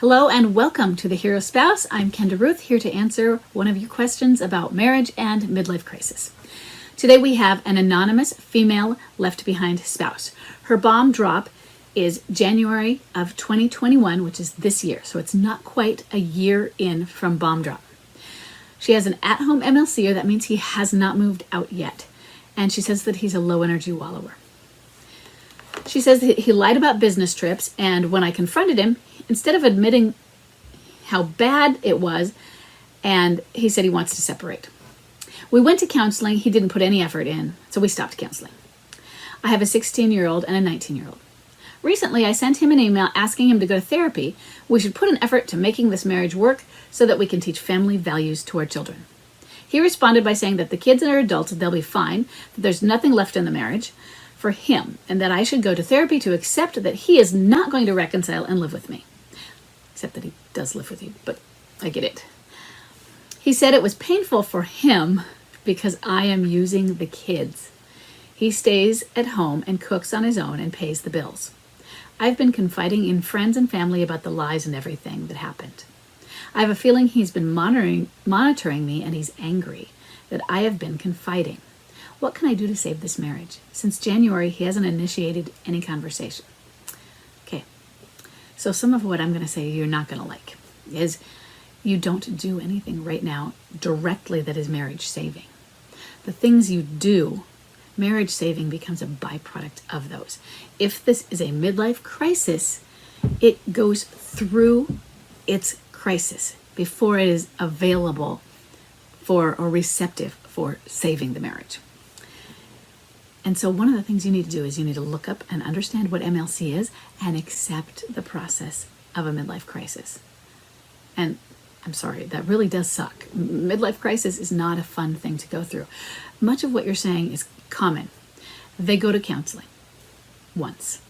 Hello and welcome to The Hero Spouse. I'm Kenda Ruth, here to answer one of your questions about marriage and midlife crisis. Today we have an anonymous female left behind spouse. Her bomb drop is January of 2021, which is this year, so it's not quite a year in from bomb drop. She has an at-home MLCer, that means he has not moved out yet, and she says that he's a low-energy wallower. She says that he lied about business trips, and when I confronted him, instead of admitting how bad it was, and he said he wants to separate. We went to counseling. He didn't put any effort in, so we stopped counseling. I have a 16-year-old and a 19-year-old. Recently, I sent him an email asking him to go to therapy. We should put an effort to making this marriage work so that we can teach family values to our children. He responded by saying that the kids are adults, they'll be fine, that there's nothing left in the marriage for him, and that I should go to therapy to accept that he is not going to reconcile and live with me. Except that he does live with you, but I get it. He said it was painful for him because I am using the kids. He stays at home and cooks on his own and pays the bills. I've been confiding in friends and family about the lies and everything that happened. I have a feeling he's been monitoring me, and he's angry that I have been confiding. What can I do to save this marriage? Since January, he hasn't initiated any conversation. Okay, so some of what I'm going to say you're not going to like is you don't do anything right now directly that is marriage saving. The things you do, marriage saving becomes a byproduct of those. If this is a midlife crisis, it goes through its crisis before it is available for or receptive for saving the marriage. And so one of the things you need to do is you need to look up and understand what MLC is and accept the process of a midlife crisis. And I'm sorry, that really does suck. Midlife crisis is not a fun thing to go through. Much of what you're saying is common. They go to counseling once.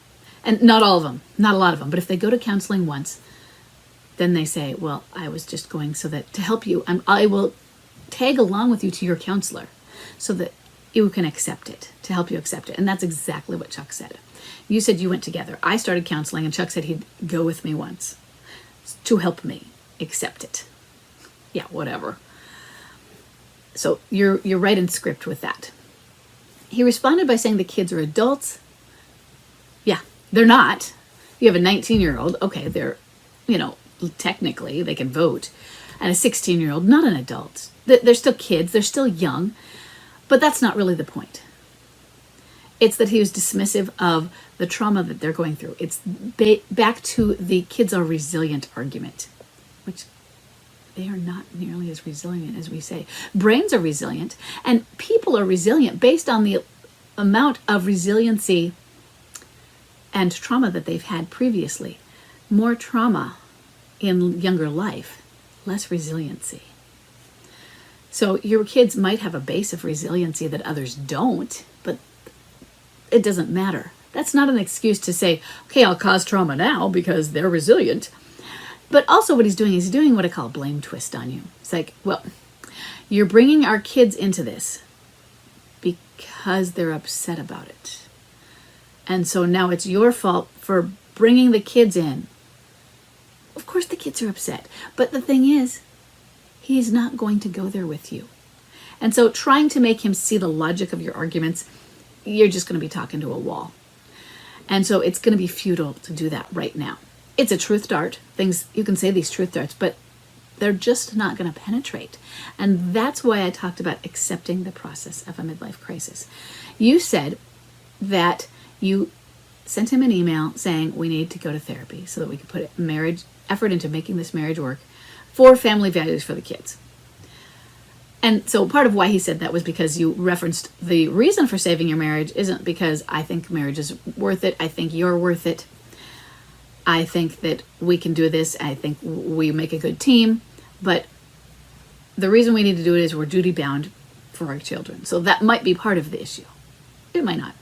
And not all of them, not a lot of them, but if they go to counseling once, then they say, well, I was just going so that to help you, I will tag along with you to your counselor so that you can accept it, to help you accept it. And that's exactly what Chuck said. You said you went together. I started counseling, and Chuck said he'd go with me once to help me accept it. Yeah, whatever. So you're right in script with that. He responded by saying the kids are adults. Yeah, they're not. You have a 19-year-old. Okay, they're, technically they can vote. And a 16-year-old, not an adult. They're still kids. They're still young. But that's not really the point. It's that he was dismissive of the trauma that they're going through. It's back to the kids are resilient argument, which they are not nearly as resilient as we say. Brains are resilient, and people are resilient based on the amount of resiliency and trauma that they've had previously. More trauma in younger life, less resiliency. So your kids might have a base of resiliency that others don't, but it doesn't matter. That's not an excuse to say, okay, I'll cause trauma now because they're resilient. But also what he's doing what I call a blame twist on you. It's like, well, you're bringing our kids into this because they're upset about it. And so now it's your fault for bringing the kids in. Of course the kids are upset. But the thing is, he's not going to go there with you. And so trying to make him see the logic of your arguments, you're just going to be talking to a wall. And so it's going to be futile to do that right now. It's a truth dart. Things you can say these truth darts, but they're just not going to penetrate. And that's why I talked about accepting the process of a midlife crisis. You said that you sent him an email saying we need to go to therapy so that we can put effort into making this marriage work for family values for the kids. And so part of why he said that was because you referenced the reason for saving your marriage isn't because I think marriage is worth it. I think you're worth it. I think that we can do this. I think we make a good team. But the reason we need to do it is we're duty bound for our children. So that might be part of the issue. It might not.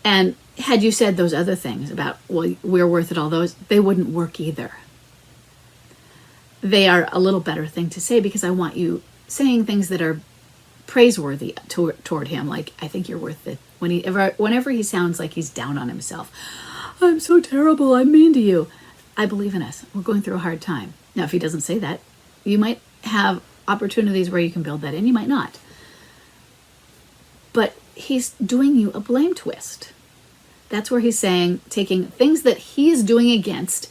And had you said those other things about, well, we're worth it, all those, they wouldn't work either. They are a little better thing to say because I want you saying things that are praiseworthy toward him. Like, I think you're worth it. Whenever he sounds like he's down on himself. I'm so terrible. I'm mean to you. I believe in us. We're going through a hard time. Now, if he doesn't say that, you might have opportunities where you can build that in. You might not. But he's doing you a blame twist. That's where he's saying, taking things that he is doing against,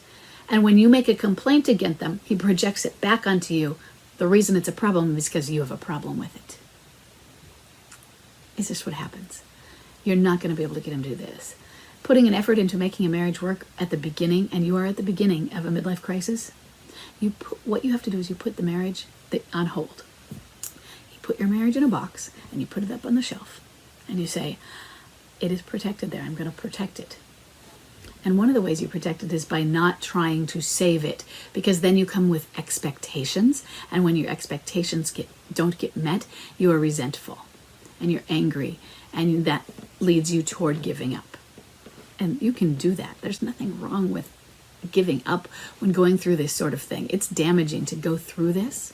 and when you make a complaint against them, he projects it back onto you. The reason it's a problem is because you have a problem with it. It's just what happens. You're not going to be able to get him to do this. Putting an effort into making a marriage work at the beginning, and you are at the beginning of a midlife crisis, what you have to do is you put the marriage on hold. You put your marriage in a box, and you put it up on the shelf, and you say, it is protected there. I'm going to protect it. And one of the ways you protect it is by not trying to save it, because then you come with expectations, and when your expectations don't get met, you are resentful, and you're angry, and that leads you toward giving up. And you can do that. There's nothing wrong with giving up when going through this sort of thing. It's damaging to go through this.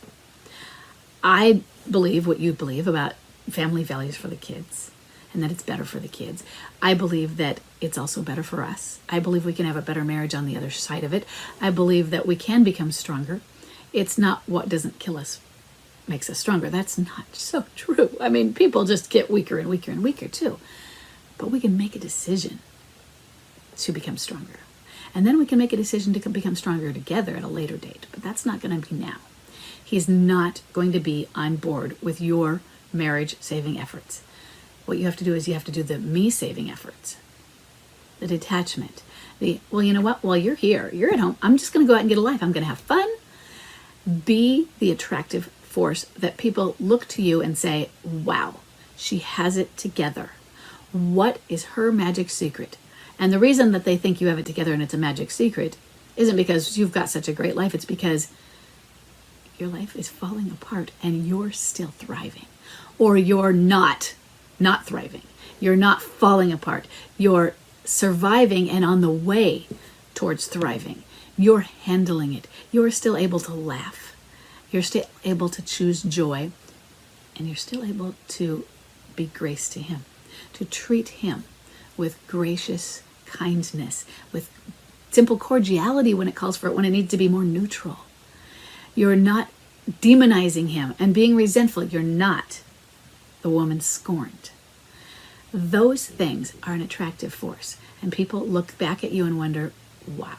I believe what you believe about family values for the kids, and that it's better for the kids. I believe that it's also better for us. I believe we can have a better marriage on the other side of it. I believe that we can become stronger. It's not what doesn't kill us makes us stronger. That's not so true. I mean, people just get weaker and weaker and weaker too. But we can make a decision to become stronger. And then we can make a decision to become stronger together at a later date. But that's not going to be now. He's not going to be on board with your marriage saving efforts. What you have to do is you have to do the me saving efforts. The detachment. Well, you know what? While you're here, you're at home. I'm just going to go out and get a life. I'm going to have fun. Be the attractive force that people look to you and say, wow, she has it together. What is her magic secret? And the reason that they think you have it together and it's a magic secret isn't because you've got such a great life. It's because your life is falling apart and you're still thriving. Or you're not thriving. You're not falling apart. You're surviving and on the way towards thriving. You're handling it. You're still able to laugh. You're still able to choose joy. And you're still able to be grace to him. To treat him with gracious kindness, with simple cordiality when it calls for it, when it needs to be more neutral. You're not demonizing him and being resentful. You're not the woman scorned. Those things are an attractive force. And people look back at you and wonder, wow,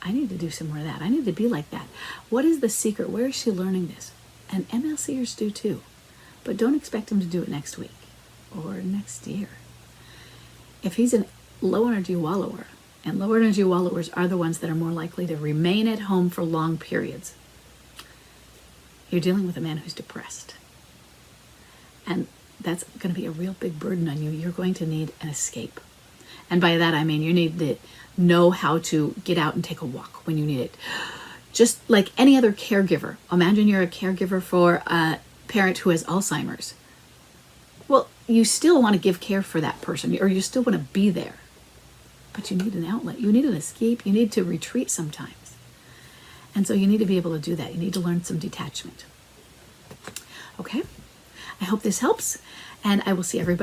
I need to do some more of that. I need to be like that. What is the secret? Where is she learning this? And MLCers do too. But don't expect him to do it next week or next year. If he's a low energy wallower, and low energy wallowers are the ones that are more likely to remain at home for long periods, you're dealing with a man who's depressed. And that's going to be a real big burden on you. You're going to need an escape. And by that, I mean you need to know how to get out and take a walk when you need it. Just like any other caregiver. Imagine you're a caregiver for a parent who has Alzheimer's. Well, you still want to give care for that person, or you still want to be there. But you need an outlet. You need an escape. You need to retreat sometimes. And so you need to be able to do that. You need to learn some detachment. Okay? I hope this helps, and I will see everybody